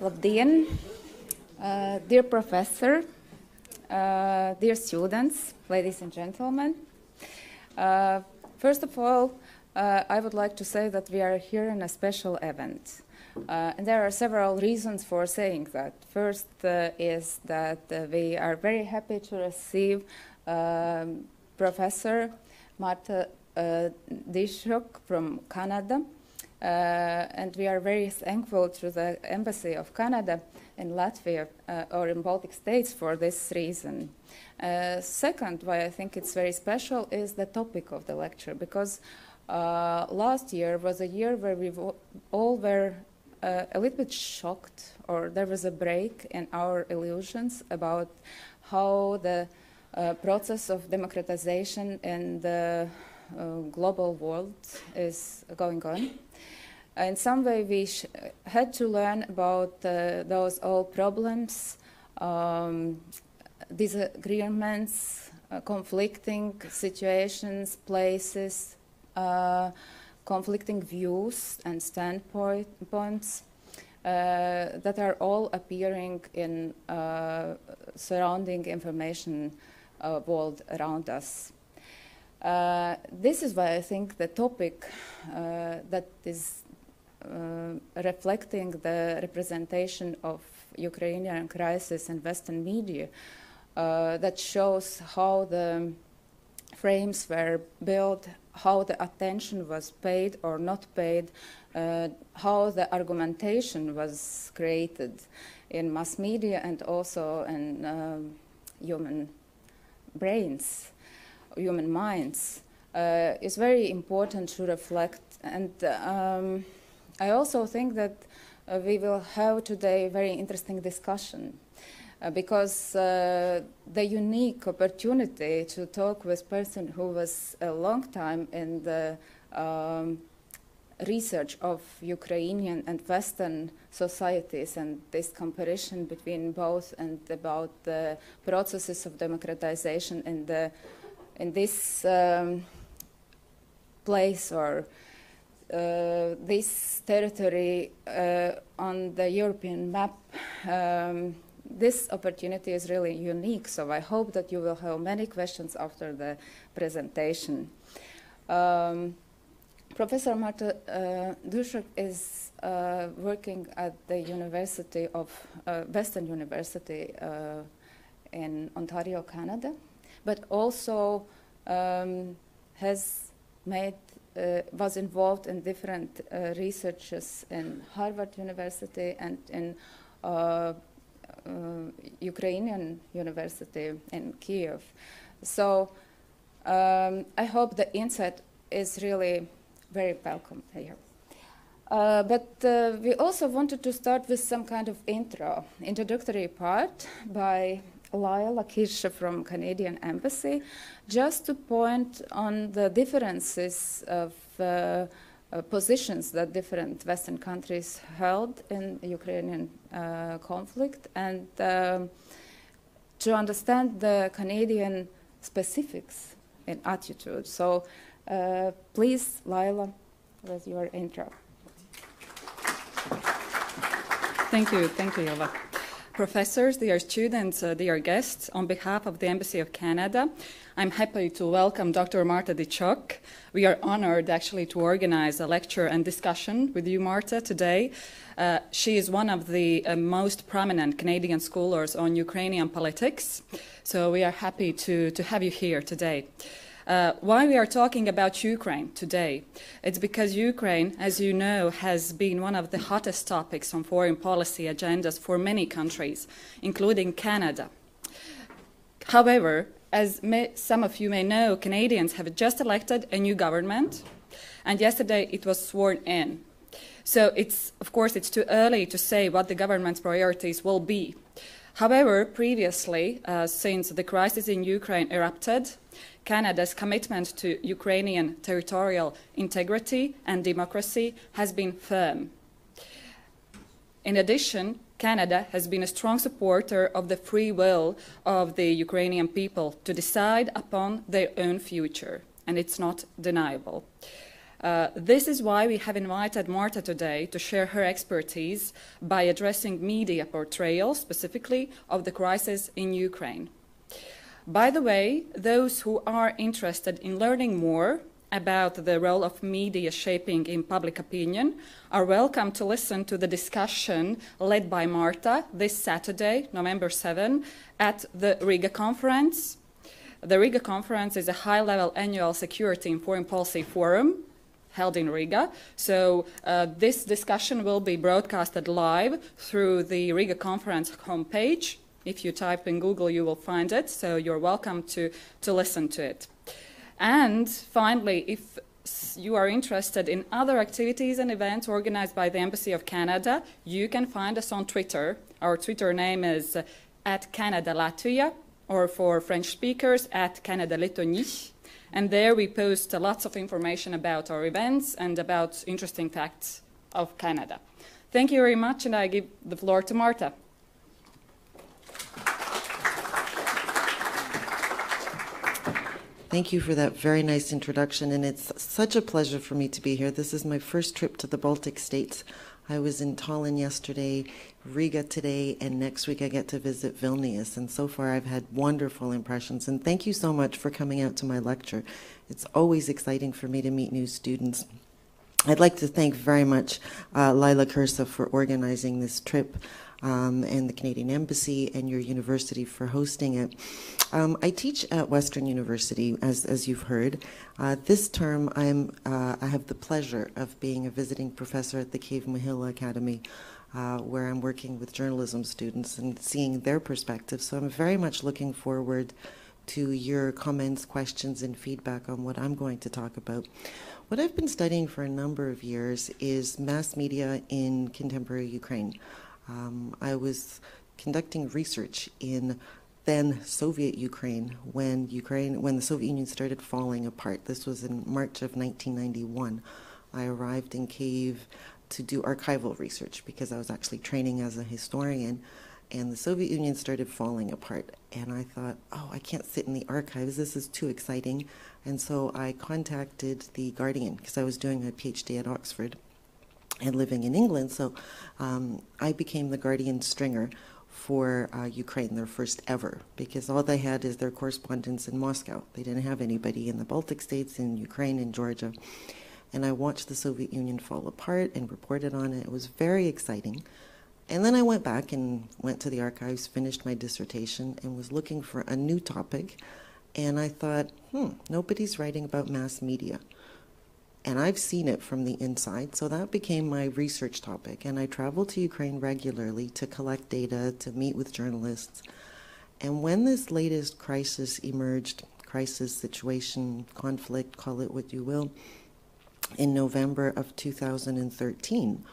Labdien, dear professor, dear students, ladies and gentlemen. First of all, I would like to say that we are here in a special event. And there are several reasons for saying that. First is that we are very happy to receive Professor Marta Dyczok from Canada. And we are very thankful to the Embassy of Canada in Latvia or in Baltic states for this reason. Second, why I think it's very special is the topic of the lecture, because last year was a year where we all were a little bit shocked, or there was a break in our illusions about how the process of democratization in the global world is going on. In some way, we had to learn about those old problems, disagreements, conflicting situations, places, conflicting views and standpoints that are all appearing in surrounding information world around us. This is why I think the topic that is reflecting the representation of Ukrainian crisis in Western media that shows how the frames were built, how the attention was paid or not paid, how the argumentation was created in mass media and also in human brains, human minds, is very important to reflect. And I also think that we will have today a very interesting discussion because the unique opportunity to talk with a person who was a long time in the research of Ukrainian and Western societies and this comparison between both and about the processes of democratization in this place or this territory on the European map. This opportunity is really unique, so I hope that you will have many questions after the presentation. Professor Marta Dyczok is working at the University of Western University in Ontario, Canada, but also was involved in different researches in Harvard University and in Ukrainian University in Kiev. So I hope the insight is really very welcome here. But we also wanted to start with some kind of introductory part by Laila Kirsche from Canadian Embassy, just to point on the differences of positions that different Western countries held in the Ukrainian conflict and to understand the Canadian specifics in attitude. So please, Laila, with your intro. Thank you, Yova. Professors, dear students, dear guests, on behalf of the Embassy of Canada, I'm happy to welcome Dr. Marta Dičok. We are honored actually to organize a lecture and discussion with you, Marta, today. She is one of the most prominent Canadian scholars on Ukrainian politics, so we are happy to have you here today. Why we are talking about Ukraine today? It's because Ukraine, as you know, has been one of the hottest topics on foreign policy agendas for many countries, including Canada. However, as some of you may know, Canadians have just elected a new government, and yesterday it was sworn in. So of course, it's too early to say what the government's priorities will be. However, previously, since the crisis in Ukraine erupted, Canada's commitment to Ukrainian territorial integrity and democracy has been firm. In addition, Canada has been a strong supporter of the free will of the Ukrainian people to decide upon their own future, and it's not deniable. This is why we have invited Marta today to share her expertise by addressing media portrayal, specifically of the crisis in Ukraine. By the way, those who are interested in learning more about the role of media shaping in public opinion are welcome to listen to the discussion led by Marta this Saturday, November 7, at the Riga Conference. The Riga Conference is a high-level annual security and foreign policy forum held in Riga. So this discussion will be broadcasted live through the Riga Conference homepage. If you type in Google, you will find it, so you're welcome to listen to it. And finally, if you are interested in other activities and events organized by the Embassy of Canada, you can find us on Twitter. Our Twitter name is @Canada Latvia, or for French speakers, @Canada Lettonie. And there we post lots of information about our events and about interesting facts of Canada. Thank you very much, and I give the floor to Marta. Thank you for that very nice introduction, and it's such a pleasure for me to be here. This is my first trip to the Baltic states. I was in Tallinn yesterday, Riga today, and next week I get to visit Vilnius, and so far I've had wonderful impressions, and thank you so much for coming out to my lecture. It's always exciting for me to meet new students. I'd like to thank very much Lila Kursa for organizing this trip, and the Canadian Embassy and your university for hosting it. I teach at Western University, as you've heard. This term, I have the pleasure of being a visiting professor at the Kijevas Mogiļanska Academy, where I'm working with journalism students and seeing their perspectives. So I'm very much looking forward to your comments, questions, and feedback on what I'm going to talk about. What I've been studying for a number of years is mass media in contemporary Ukraine. I was conducting research in then Soviet Ukraine when the Soviet Union started falling apart. This was in March of 1991. I arrived in Kyiv to do archival research because I was actually training as a historian, and the Soviet Union started falling apart. And I thought, oh, I can't sit in the archives. This is too exciting. And so I contacted The Guardian because I was doing a PhD at Oxford and living in England, so I became the Guardian stringer for Ukraine, their first ever, because all they had is their correspondents in Moscow. They didn't have anybody in the Baltic states, in Ukraine, in Georgia. And I watched the Soviet Union fall apart and reported on it. It was very exciting. And then I went back and went to the archives, finished my dissertation, and was looking for a new topic. And I thought, nobody's writing about mass media. And I've seen it from the inside, so that became my research topic. And I traveled to Ukraine regularly to collect data, to meet with journalists. And when this latest crisis emerged, crisis, situation, conflict, call it what you will, in November of 2013,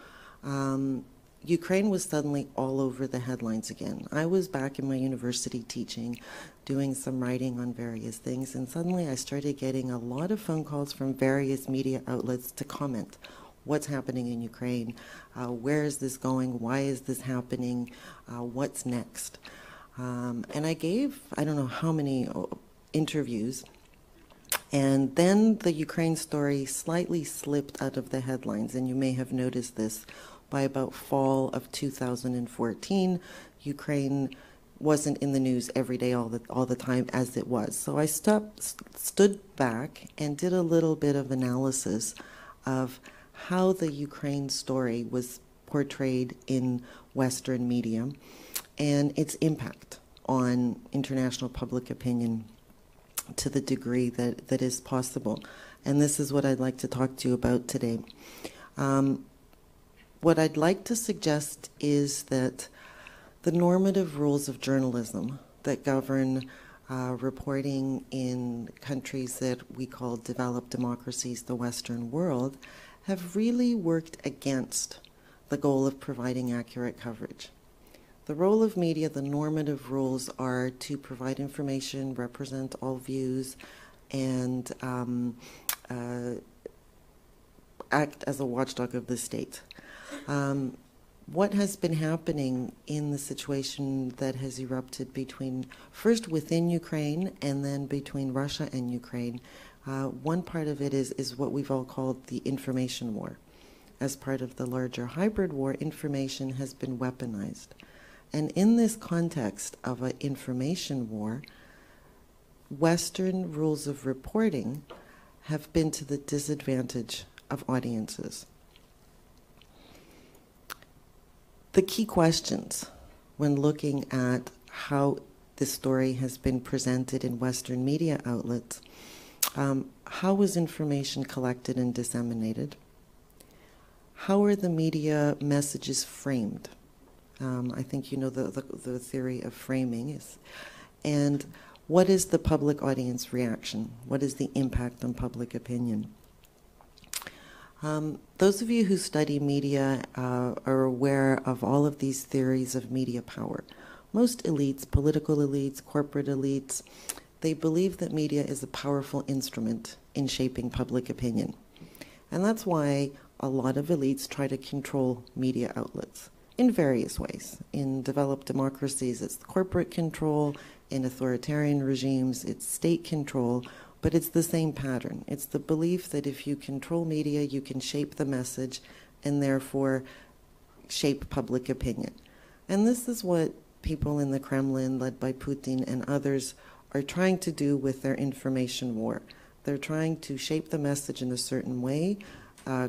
Ukraine was suddenly all over the headlines again. I was back in my university teaching, doing some writing on various things, and suddenly I started getting a lot of phone calls from various media outlets to comment. What's happening in Ukraine? Where is this going? Why is this happening? What's next? And I gave, I don't know how many interviews, and then the Ukraine story slightly slipped out of the headlines, and you may have noticed this. By about fall of 2014, Ukraine wasn't in the news every day all the time as it was. So I stood back and did a little bit of analysis of how the Ukraine story was portrayed in Western media and its impact on international public opinion to the degree that is possible. And this is what I'd like to talk to you about today. What I'd like to suggest is that the normative rules of journalism that govern reporting in countries that we call developed democracies, the Western world, have really worked against the goal of providing accurate coverage. The role of media, the normative rules are to provide information, represent all views, and act as a watchdog of the state. what has been happening in the situation that has erupted between, first within Ukraine and then between Russia and Ukraine. One part of it is what we've all called the information war. As part of the larger hybrid war, information has been weaponized. And in this context of an information war, Western rules of reporting have been to the disadvantage of audiences. The key questions when looking at how this story has been presented in Western media outlets, how was information collected and disseminated? How are the media messages framed? I think you know the theory of framing is. And what is the public audience reaction? What is the impact on public opinion? Those of you who study media are aware of all of these theories of media power. Most elites, political elites, corporate elites, they believe that media is a powerful instrument in shaping public opinion. And that's why a lot of elites try to control media outlets in various ways. In developed democracies, it's corporate control. In authoritarian regimes, it's state control. But it's the same pattern. It's the belief that if you control media, you can shape the message and therefore shape public opinion. And this is what people in the Kremlin, led by Putin and others, are trying to do with their information war. They're trying to shape the message in a certain way,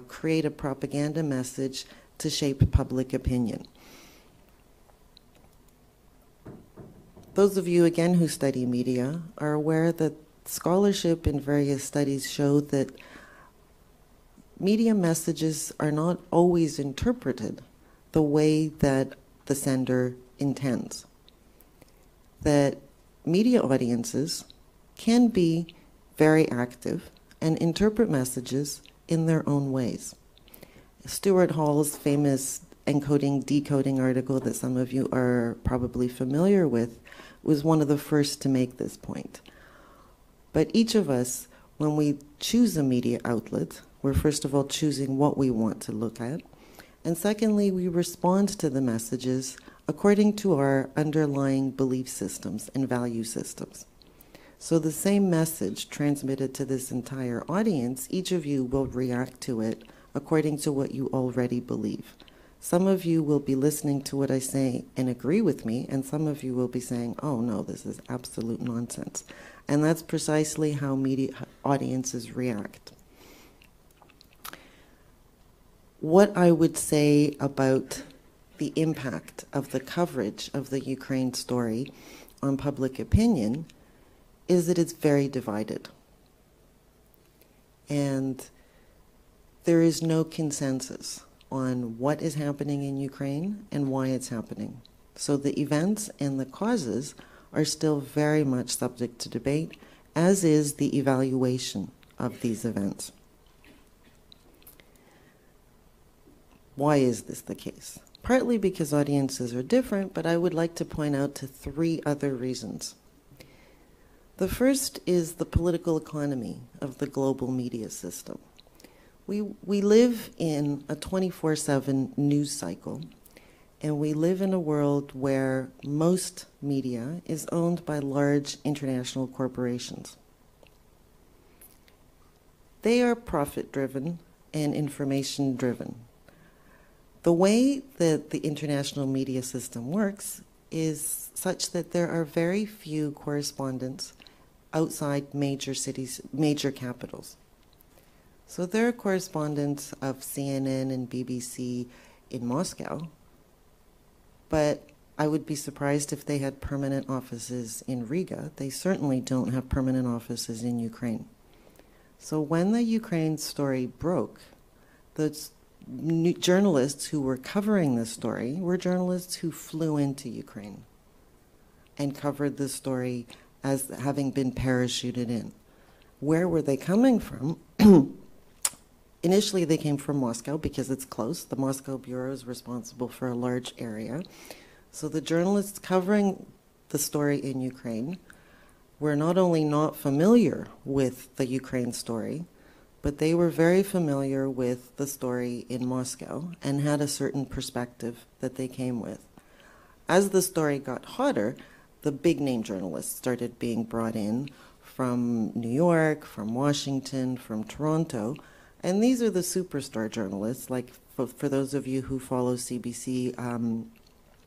create a propaganda message to shape public opinion. Those of you, again, who study media are aware that scholarship in various studies show that media messages are not always interpreted the way that the sender intends. That media audiences can be very active and interpret messages in their own ways. Stuart Hall's famous encoding, decoding article that some of you are probably familiar with was one of the first to make this point. But each of us, when we choose a media outlet, we're first of all choosing what we want to look at. And secondly, we respond to the messages according to our underlying belief systems and value systems. So the same message transmitted to this entire audience, each of you will react to it according to what you already believe. Some of you will be listening to what I say and agree with me, and some of you will be saying, oh no, this is absolute nonsense. And that's precisely how media audiences react. What I would say about the impact of the coverage of the Ukraine story on public opinion is that it's very divided. And there is no consensus on what is happening in Ukraine and why it's happening. So the events and the causes are still very much subject to debate, as is the evaluation of these events. Why is this the case? Partly because audiences are different, but I would like to point out to three other reasons. The first is the political economy of the global media system. We live in a 24/7 news cycle, and we live in a world where most media is owned by large international corporations. They are profit-driven and information-driven. The way that the international media system works is such that there are very few correspondents outside major cities, major capitals. So there are correspondents of CNN and BBC in Moscow, but I would be surprised if they had permanent offices in Riga. They certainly don't have permanent offices in Ukraine. So when the Ukraine story broke, the journalists who were covering this story were journalists who flew into Ukraine and covered the story as having been parachuted in. Where were they coming from? Initially, they came from Moscow because it's close. The Moscow Bureau is responsible for a large area. So the journalists covering the story in Ukraine were not only not familiar with the Ukraine story, but they were very familiar with the story in Moscow and had a certain perspective that they came with. As the story got hotter, the big-name journalists started being brought in from New York, from Washington, from Toronto, and these are the superstar journalists, like for those of you who follow CBC,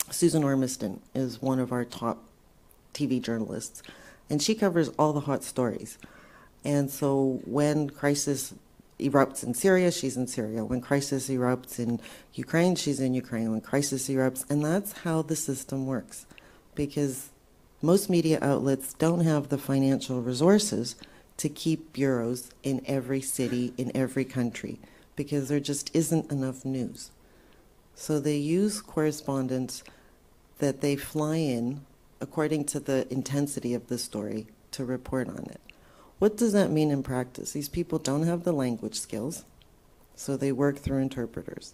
Susan Ormiston is one of our top TV journalists, and she covers all the hot stories. And so when crisis erupts in Syria, she's in Syria. When crisis erupts in Ukraine, she's in Ukraine. When crisis erupts, and that's how the system works, because most media outlets don't have the financial resources to keep bureaus in every city, in every country, because there just isn't enough news. So they use correspondents that they fly in according to the intensity of the story to report on it. What does that mean in practice? These people don't have the language skills, so they work through interpreters.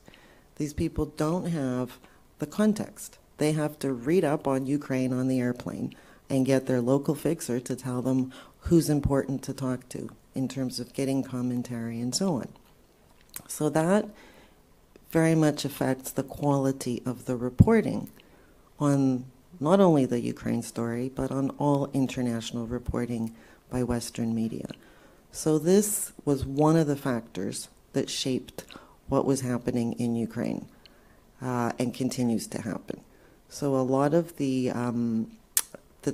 These people don't have the context. They have to read up on Ukraine on the airplane and get their local fixer to tell them who's important to talk to in terms of getting commentary and so on. So that very much affects the quality of the reporting on not only the Ukraine story, but on all international reporting by Western media. So this was one of the factors that shaped what was happening in Ukraine and continues to happen. So a lot of the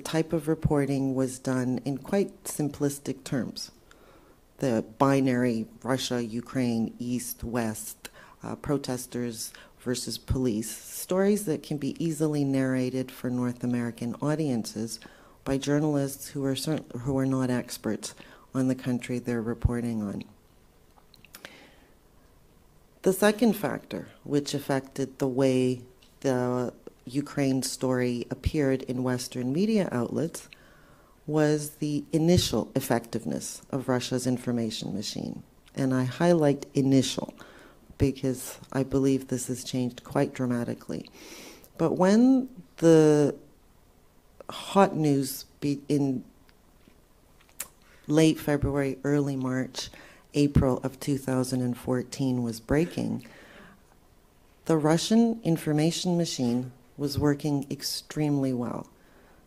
type of reporting was done in quite simplistic terms. The binary Russia, Ukraine, East, West, protesters versus police, stories that can be easily narrated for North American audiences by journalists who are not experts on the country they're reporting on. The second factor, which affected the way the Ukraine story appeared in Western media outlets, was the initial effectiveness of Russia's information machine. And I highlight initial because I believe this has changed quite dramatically. But when the hot news in late February, early March, April of 2014 was breaking, the Russian information machine was working extremely well.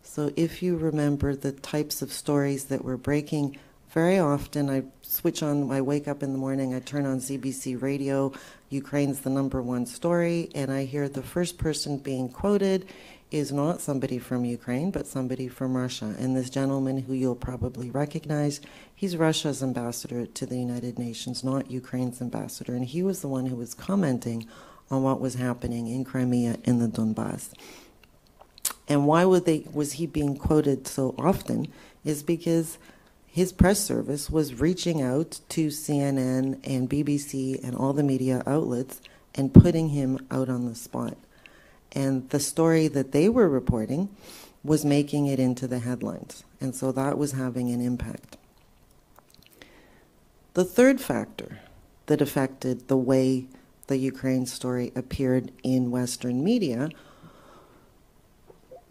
So if you remember the types of stories that were breaking, very often I wake up in the morning, I turn on CBC radio, Ukraine's the #1 story, and I hear the first person being quoted is not somebody from Ukraine, but somebody from Russia. And this gentleman, who you'll probably recognize, he's Russia's ambassador to the United Nations, not Ukraine's ambassador. And he was the one who was commenting on what was happening in Crimea and the Donbass. And why was he being quoted so often is because his press service was reaching out to CNN and BBC and all the media outlets and putting him out on the spot. And the story that they were reporting was making it into the headlines. And so that was having an impact. The third factor that affected the way the Ukraine story appeared in Western media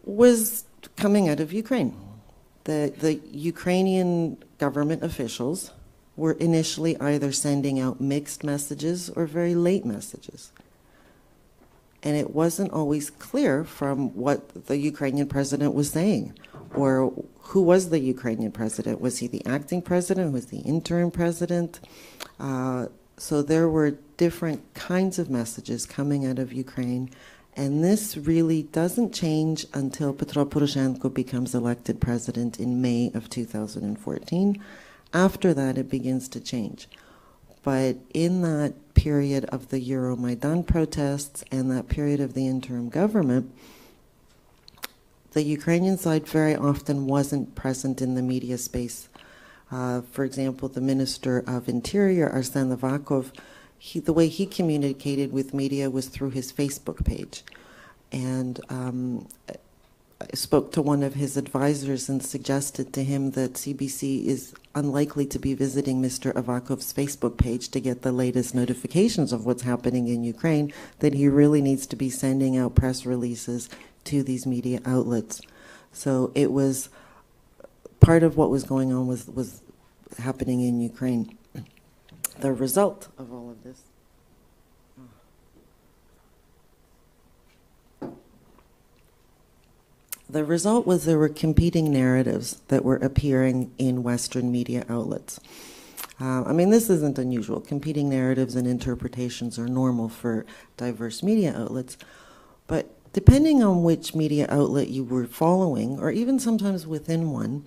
was coming out of Ukraine. The Ukrainian government officials were initially either sending out mixed messages or very late messages. And it wasn't always clear from what the Ukrainian president was saying, or who was the Ukrainian president. Was he the acting president? Was he the interim president? So there were different kinds of messages coming out of Ukraine, and this really doesn't change until Petro Poroshenko becomes elected president in May of 2014. After that, it begins to change. But in that period of the Euromaidan protests and that period of the interim government, the Ukrainian side very often wasn't present in the media space. For example, the Minister of Interior, Arsen Avakov, the way he communicated with media was through his Facebook page. And I spoke to one of his advisors and suggested to him that CBC is unlikely to be visiting Mr. Avakov's Facebook page to get the latest notifications of what's happening in Ukraine, that he really needs to be sending out press releases to these media outlets. So it was part of what was going on was happening in Ukraine. the result of all of this. The result was there were competing narratives that were appearing in Western media outlets. I mean, this isn't unusual. Competing narratives and interpretations are normal for diverse media outlets. But depending on which media outlet you were following, or even sometimes within one,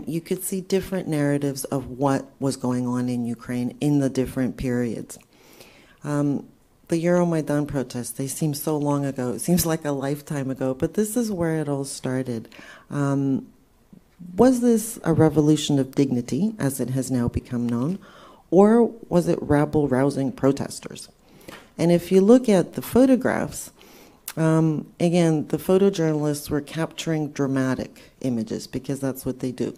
you could see different narratives of what was going on in Ukraine in the different periods. The Euromaidan protests, they seem so long ago. It seems like a lifetime ago, but this is where it all started. Was this a revolution of dignity, as it has now become known, or was it rabble-rousing protesters? And if you look at the photographs, again, the photojournalists were capturing dramatic images because that's what they do.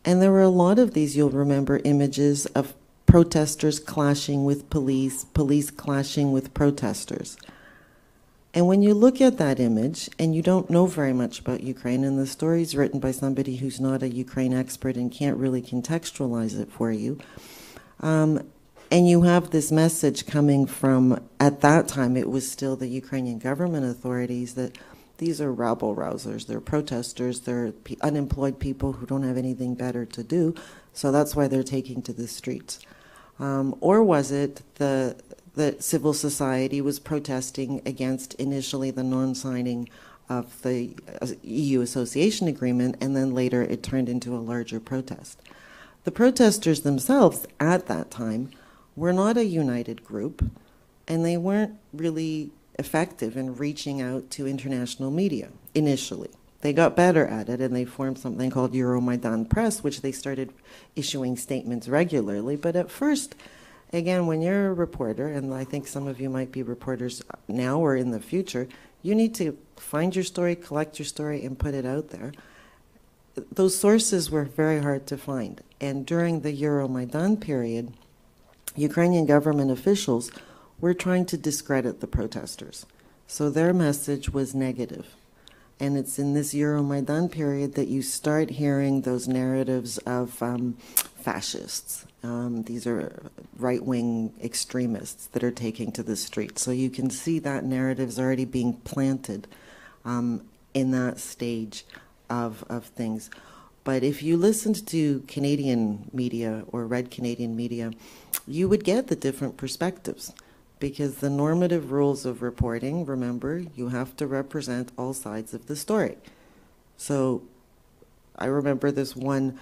And there were a lot of these, you'll remember, images of protesters clashing with police, police clashing with protesters. And when you look at that image, and you don't know very much about Ukraine, and the story's written by somebody who's not a Ukraine expert and can't really contextualize it for you, and you have this message coming from, at that time, it was still the Ukrainian government authorities, that these are rabble-rousers, they're protesters, they're unemployed people who don't have anything better to do, so that's why they're taking to the streets. Or was it that civil society was protesting against initially the non-signing of the EU association agreement, and then later it turned into a larger protest? The protesters themselves at that time were not a united group, and they weren't really effective in reaching out to international media initially. They got better at it, and they formed something called Euromaidan Press, which they started issuing statements regularly. But at first, again, when you're a reporter, and I think some of you might be reporters now or in the future, you need to find your story, collect your story, and put it out there. Those sources were very hard to find. And during the Euromaidan period, Ukrainian government officials were trying to discredit the protesters. So their message was negative. And it's in this Euromaidan period that you start hearing those narratives of fascists. These are right-wing extremists that are taking to the streets. So you can see that narrative's already being planted in that stage of things. But if you listened to Canadian media or read Canadian media, you would get the different perspectives. Because the normative rules of reporting, remember, you have to represent all sides of the story. So I remember this one,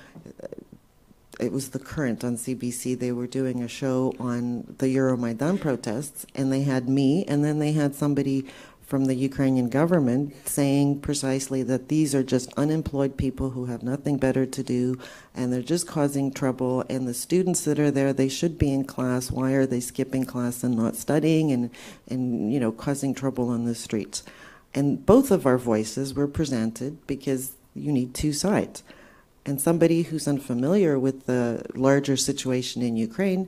it was The Current on CBC. They were doing a show on the Euromaidan protests, and they had me, and then they had somebody from the Ukrainian government saying precisely that these are just unemployed people who have nothing better to do, and they're just causing trouble, and the students that are there, they should be in class. Why are they skipping class and not studying and you know, causing trouble on the streets? And both of our voices were presented because you need two sides. And somebody who's unfamiliar with the larger situation in Ukraine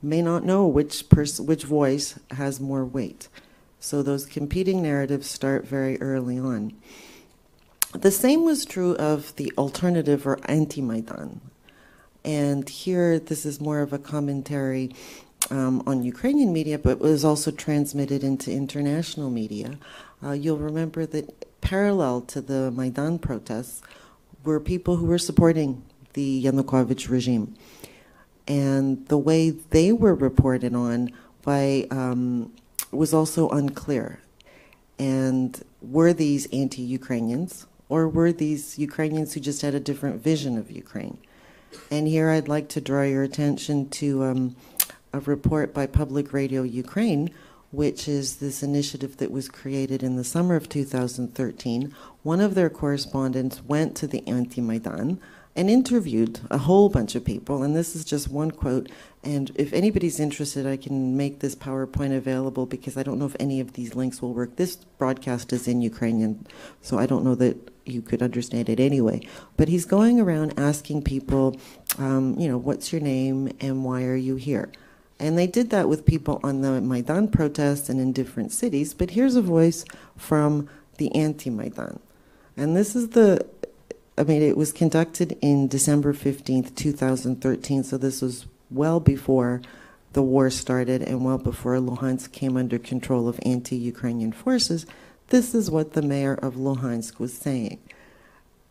may not know which voice has more weight. So those competing narratives start very early on. The same was true of the alternative or anti-Maidan. And here, this is more of a commentary on Ukrainian media, but was also transmitted into international media. You'll remember that parallel to the Maidan protests were people who were supporting the Yanukovych regime. And the way they were reported on by was also unclear. And were these anti-Ukrainians, or were these Ukrainians who just had a different vision of Ukraine? And here I'd like to draw your attention to a report by Public Radio Ukraine, which is this initiative that was created in the summer of 2013. One of their correspondents went to the anti-Maidan and interviewed a whole bunch of people, and this is just one quote. And if anybody's interested, I can make this PowerPoint available because I don't know if any of these links will work. This broadcast is in Ukrainian, so I don't know that you could understand it anyway. But he's going around asking people, you know, what's your name and why are you here? And they did that with people on the Maidan protests and in different cities. But here's a voice from the anti-Maidan. And this is it was conducted in December 15th, 2013, so this was well before the war started and well before Luhansk came under control of anti-Ukrainian forces. This is what the mayor of Luhansk was saying.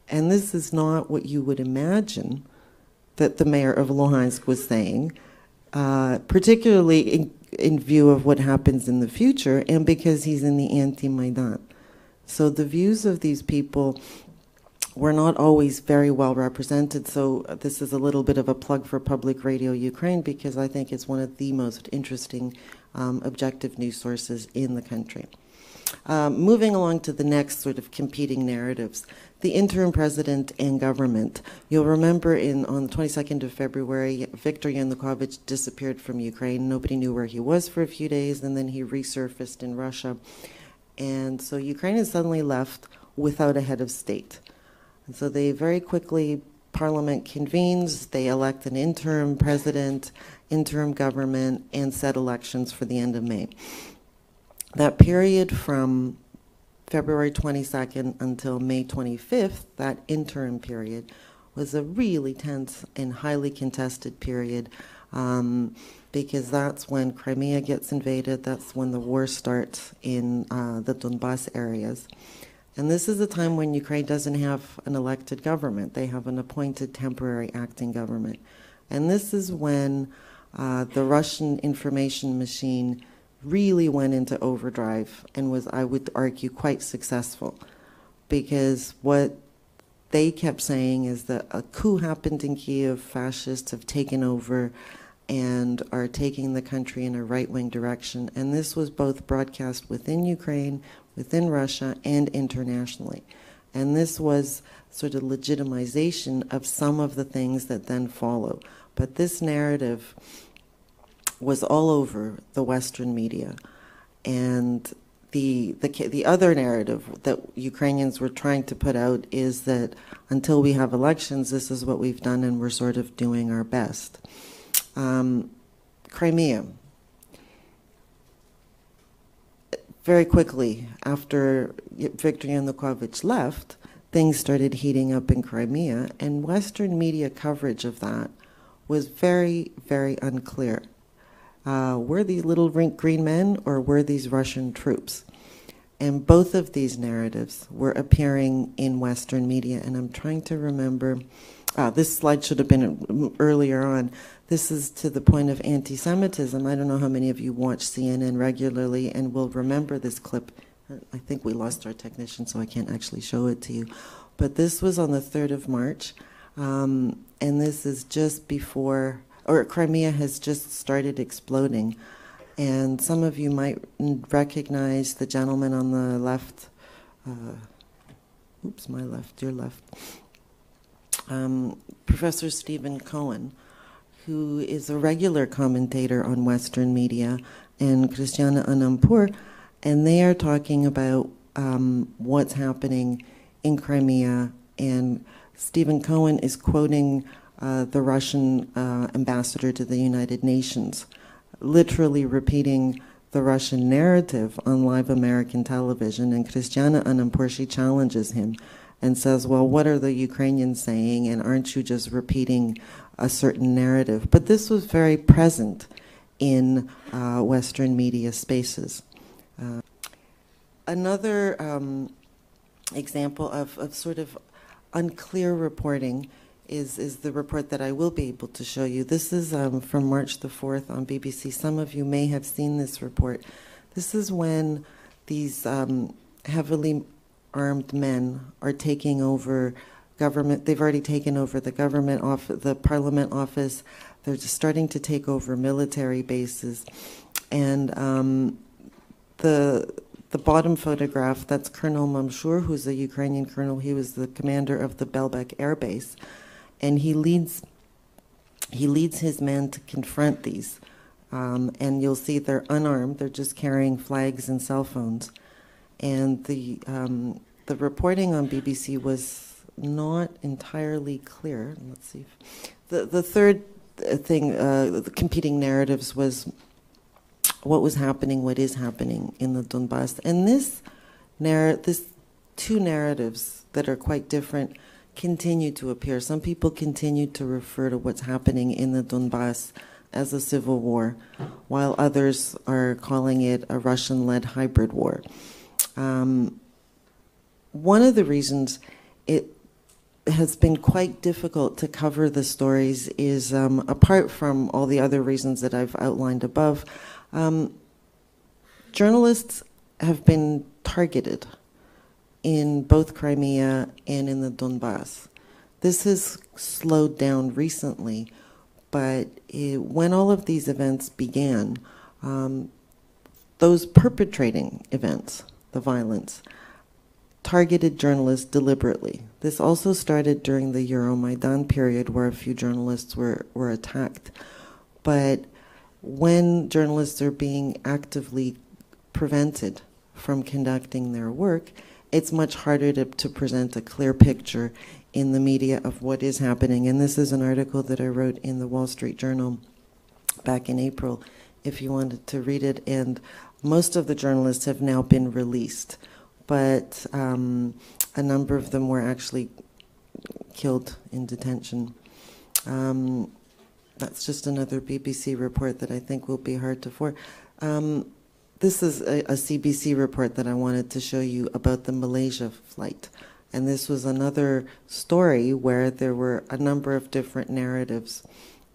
And this is not what you would imagine that the mayor of Luhansk was saying, particularly in view of what happens in the future and because he's in the anti-Maidan. So the views of these people were not always very well represented. So this is a little bit of a plug for Public Radio Ukraine because I think it's one of the most interesting objective news sources in the country. Moving along to the next sort of competing narratives, the interim president and government. You'll remember on the 22nd of February, Viktor Yanukovych disappeared from Ukraine. Nobody knew where he was for a few days, and then he resurfaced in Russia. And so Ukraine is suddenly left without a head of state. And so they very quickly, Parliament convenes, they elect an interim president, interim government, and set elections for the end of May. That period from February 22nd until May 25th, that interim period, was a really tense and highly contested period because that's when Crimea gets invaded, that's when the war starts in the Donbas areas. And this is a time when Ukraine doesn't have an elected government. They have an appointed temporary acting government. And this is when the Russian information machine really went into overdrive and was, I would argue, quite successful. Because what they kept saying is that a coup happened in Kiev, fascists have taken over and are taking the country in a right-wing direction. And this was both broadcast within Ukraine, within Russia, and internationally. And this was sort of legitimization of some of the things that then follow. But this narrative was all over the Western media. And the other narrative that Ukrainians were trying to put out is that until we have elections, this is what we've done and we're sort of doing our best. Crimea. Very quickly, after Viktor Yanukovych left, things started heating up in Crimea, and Western media coverage of that was very, very unclear. Were these little green men or were these Russian troops? And both of these narratives were appearing in Western media, and I'm trying to remember, this slide should have been earlier on. This is to the point of anti-Semitism. I don't know how many of you watch CNN regularly and will remember this clip. I think we lost our technician, so I can't actually show it to you. But this was on the 3rd of March, and this is just before, or Crimea has just started exploding. And some of you might recognize the gentleman on the left. Oops, my left, your left. Professor Stephen Cohen, who is a regular commentator on Western media, and Christiana Anandpur, and they are talking about what's happening in Crimea. And Stephen Cohen is quoting the Russian ambassador to the United Nations, literally repeating the Russian narrative on live American television. And Christiana Anandpur, she challenges him and says, well, what are the Ukrainians saying, and aren't you just repeating a certain narrative? But this was very present in Western media spaces. Another example of sort of unclear reporting is the report that I will be able to show you. This is from March the 4th on BBC. Some of you may have seen this report. This is when these heavily armed men are taking over government. They've already taken over the government office, the parliament office. They're just starting to take over military bases. And the bottom photograph, that's Colonel Mamshur, who's a Ukrainian colonel. He was the commander of the Belbek Air Base. And he leads his men to confront these. And you'll see they're unarmed. They're just carrying flags and cell phones. And the reporting on BBC was not entirely clear. Let's see. The third thing, the competing narratives was what was happening, what is happening in the Donbas. And this two narratives that are quite different continue to appear. Some people continue to refer to what's happening in the Donbass as a civil war, while others are calling it a Russian-led hybrid war. One of the reasons it has been quite difficult to cover the stories is, apart from all the other reasons that I've outlined above, journalists have been targeted in both Crimea and in the Donbass. This has slowed down recently, but when all of these events began, those perpetrating events, the violence, targeted journalists deliberately. This also started during the Euromaidan period, where a few journalists were attacked. But when journalists are being actively prevented from conducting their work, it's much harder to present a clear picture in the media of what is happening. And this is an article that I wrote in the Wall Street Journal back in April, if you wanted to read it. And most of the journalists have now been released, but a number of them were actually killed in detention. That's just another BBC report that I think will be hard to afford. This is a CBC report that I wanted to show you about the Malaysia flight. And this was another story where there were a number of different narratives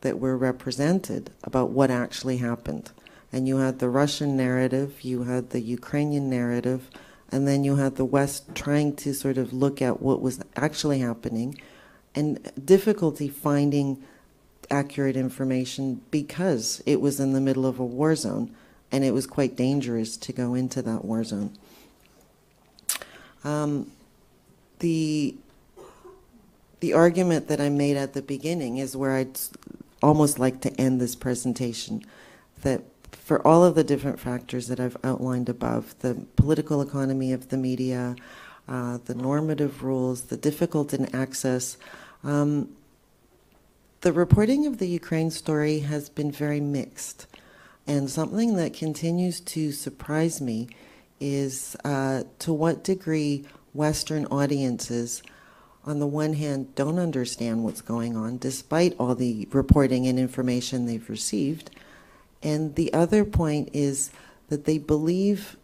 that were represented about what actually happened. And you had the Russian narrative, you had the Ukrainian narrative, and then you had the West trying to sort of look at what was actually happening, and difficulty finding accurate information because it was in the middle of a war zone, and it was quite dangerous to go into that war zone. The argument that I made at the beginning is where I'd almost like to end this presentation, that for all of the different factors that I've outlined above, the political economy of the media, the normative rules, the difficulty in access, the reporting of the Ukraine story has been very mixed. And something that continues to surprise me is to what degree Western audiences, on the one hand, don't understand what's going on, despite all the reporting and information they've received. And the other point is that they believe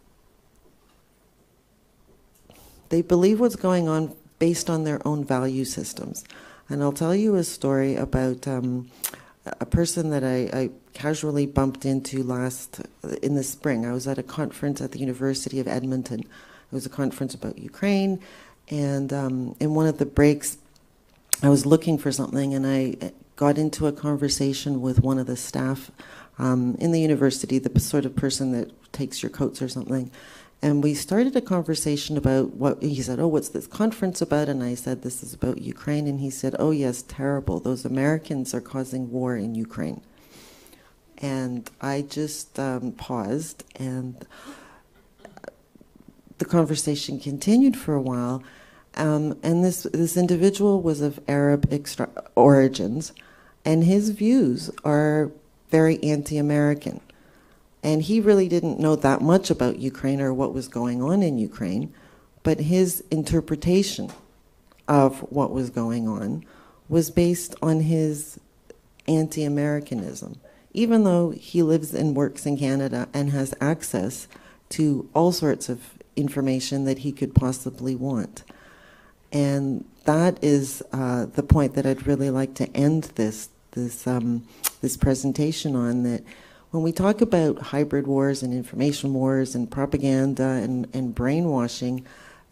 what's going on based on their own value systems. And I'll tell you a story about a person that I casually bumped into in the spring. I was at a conference at the University of Edmonton. It was a conference about Ukraine, and in one of the breaks, I was looking for something, and I got into a conversation with one of the staff in the university, the sort of person that takes your coats or something. And we started a conversation about he said, oh, what's this conference about? And I said, this is about Ukraine. And he said, oh, yes, terrible. Those Americans are causing war in Ukraine. And I just paused, and the conversation continued for a while. And this individual was of Arab origins, and his views are very anti-American. And he really didn't know that much about Ukraine or what was going on in Ukraine, but his interpretation of what was going on was based on his anti-Americanism, even though he lives and works in Canada and has access to all sorts of information that he could possibly want. And that is the point that I'd really like to end this presentation on, that when we talk about hybrid wars and information wars and propaganda and brainwashing,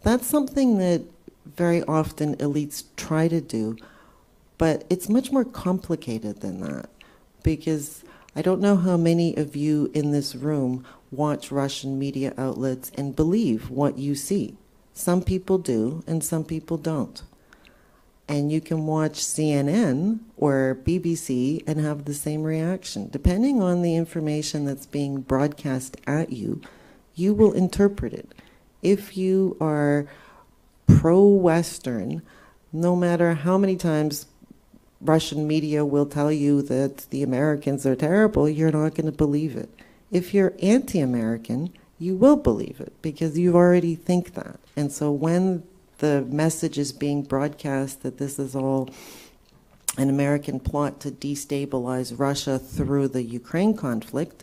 that's something that very often elites try to do, but it's much more complicated than that, because I don't know how many of you in this room watch Russian media outlets and believe what you see. Some people do, and some people don't. And you can watch CNN or BBC and have the same reaction. Depending on the information that's being broadcast at you, you will interpret it. If you are pro-Western, no matter how many times Russian media will tell you that the Americans are terrible, you're not going to believe it. If you're anti-American, you will believe it, because you already think that. And so when the message is being broadcast that this is all an American plot to destabilize Russia through the Ukraine conflict,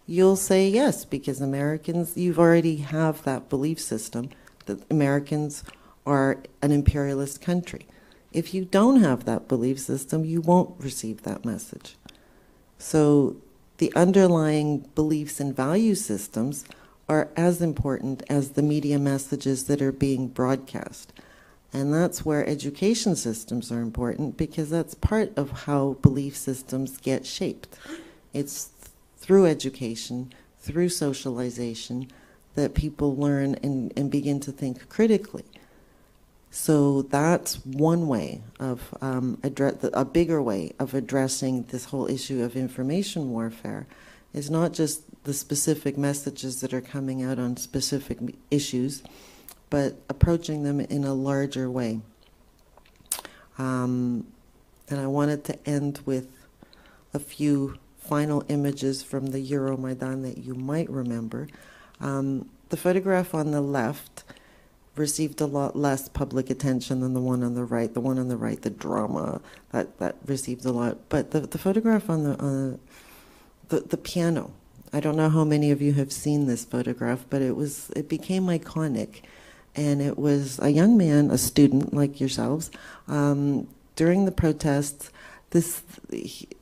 you'll say yes, because Americans, you've already have that belief system that Americans are an imperialist country. If you don't have that belief system, you won't receive that message. So the underlying beliefs and value systems are as important as the media messages that are being broadcast. And that's where education systems are important, because that's part of how belief systems get shaped. It's through education, through socialization, that people learn and begin to think critically. So that's one way of a bigger way of addressing this whole issue of information warfare, is not just the specific messages that are coming out on specific issues, but approaching them in a larger way. And I wanted to end with a few final images from the Euromaidan that you might remember. The photograph on the left received a lot less public attention than the one on the right. The one on the right, the drama, that received a lot. But the photograph on the piano, I don't know how many of you have seen this photograph, but it became iconic. And it was a young man, a student like yourselves, during the protests.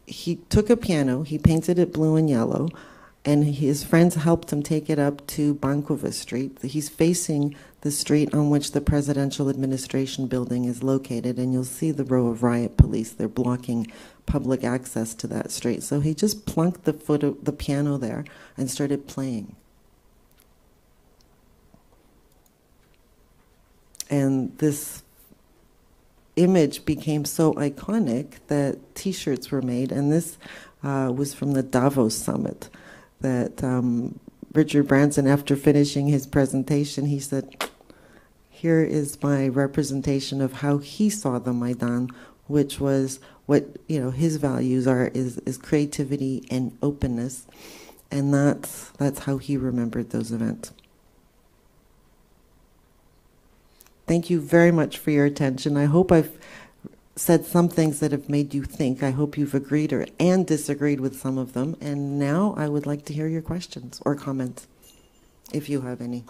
He took a piano, he painted it blue and yellow, and his friends helped him take it up to Bankova Street. He's facing the street on which the presidential administration building is located, and you'll see the row of riot police. They're blocking public access to that street. So he just plunked the piano there and started playing. And this image became so iconic that T-shirts were made, and this was from the Davos summit, that Richard Branson, after finishing his presentation, he said, here is my representation of how he saw the Maidan, which was what his values are, is creativity and openness, and that's how he remembered those events. Thank you very much for your attention. I hope I've said some things that have made you think. I hope you've agreed and disagreed with some of them. And now I would like to hear your questions or comments, if you have any.